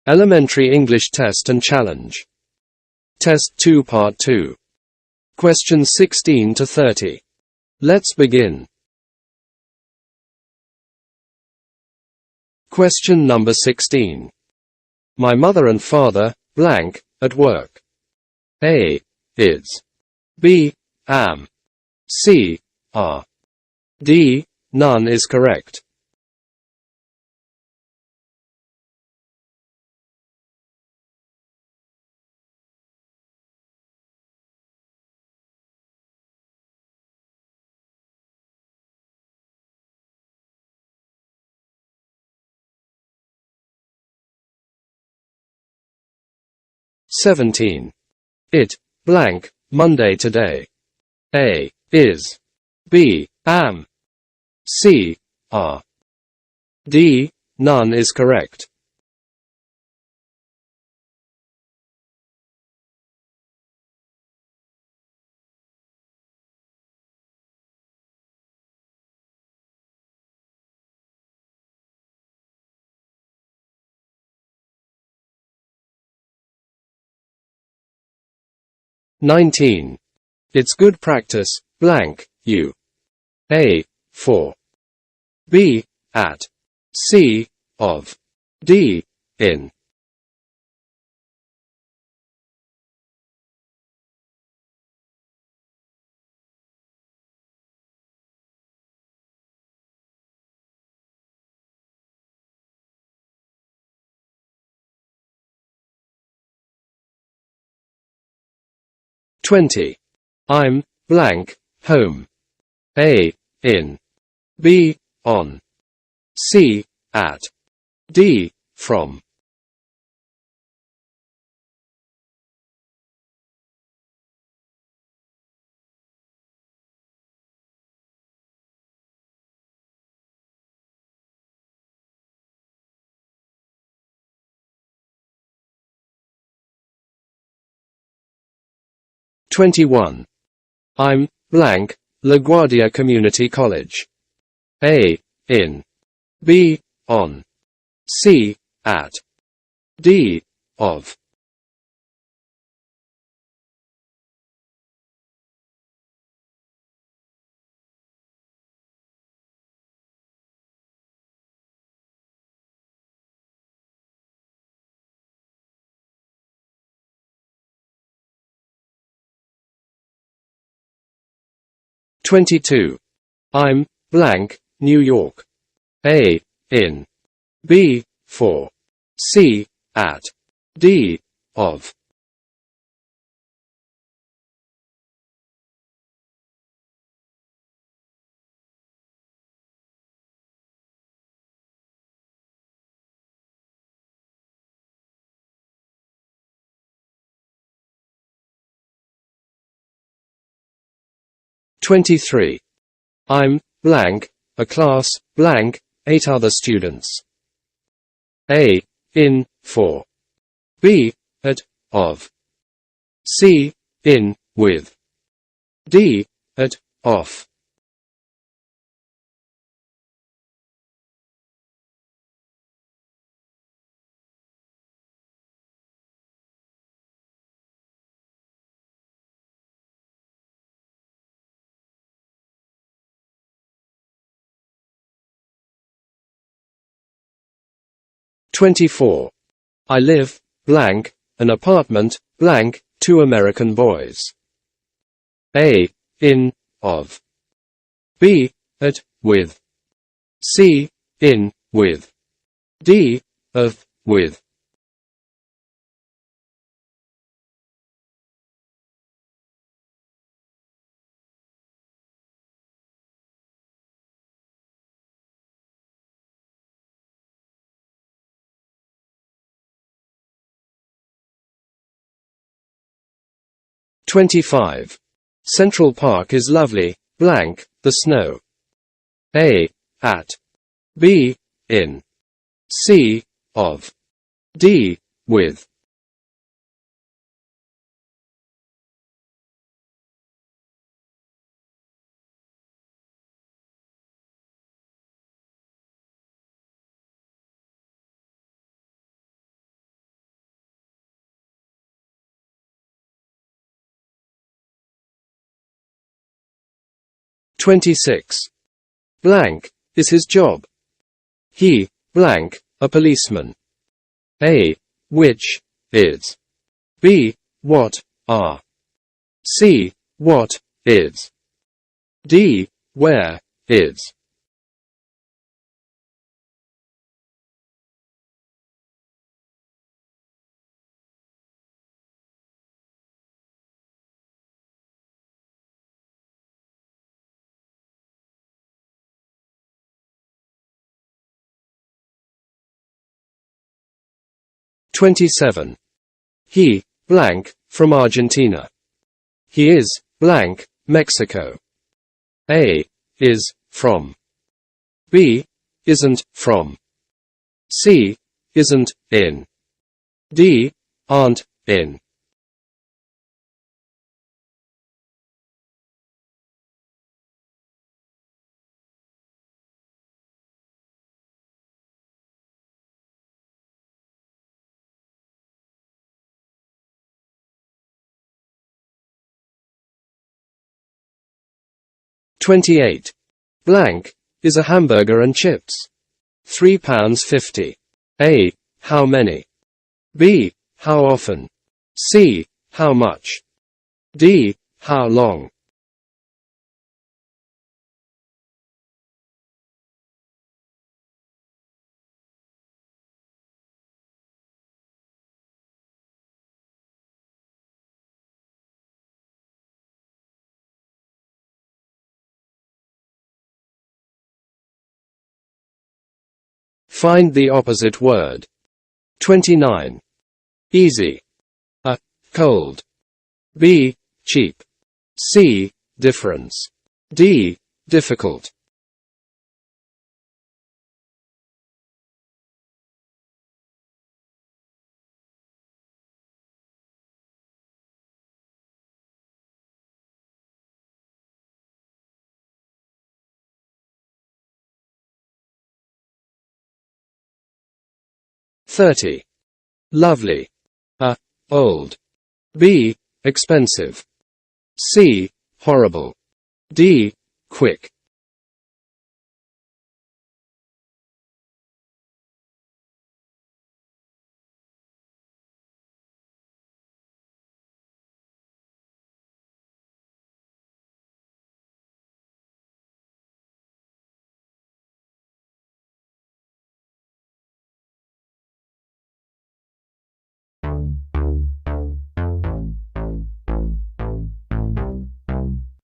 Elementary English Test and Challenge. Test 2 Part 2. Questions 16 to 30. Let's begin. Question number 16. My mother and father, blank, at work. A. Is. B. Am. C. Are. D. None is correct. (17) It, blank, Monday today. A. Is. B. Am. C. Are. D. None is correct. (19) It's good practice, blank, you. A. For. B. At. C. Of. D. In. (20) I'm, blank, home. A. In. B. On. C. At. D. From. (21) I'm, blank, LaGuardia Community College. A. In. B. On. C. At. D. Of. (22) I'm, blank, New York. A. In. B. For. C. At. D. Of. (23) I'm, blank, a class, blank, 8 other students. A. In, for. B. At, of. C. In, with. D. At, off. (24) I live, blank, an apartment, blank, 2 American boys. A. In, of. B. At, with. C. In, with. D. Of, with. (25) Central Park is lovely, blank, the snow. A. At. B. In. C. Of. D. With. 26. Blank is his job. He, blank, a policeman. A. Which is. B. What are. C. What is. D. Where is. (27) He, blank, from Argentina. He is, blank, Mexico. A. Is, from. B. Isn't, from. C. Isn't, in. D. Aren't, in. (28) Blank is a hamburger and chips. £3.50. A. How many? B. How often? C. How much? D. How long? Find the opposite word. 29. Easy. A. Cold. B. Cheap. C. Difference. D. Difficult. (30) Lovely. A. Old. B. Expensive. C. Horrible. D. Quick.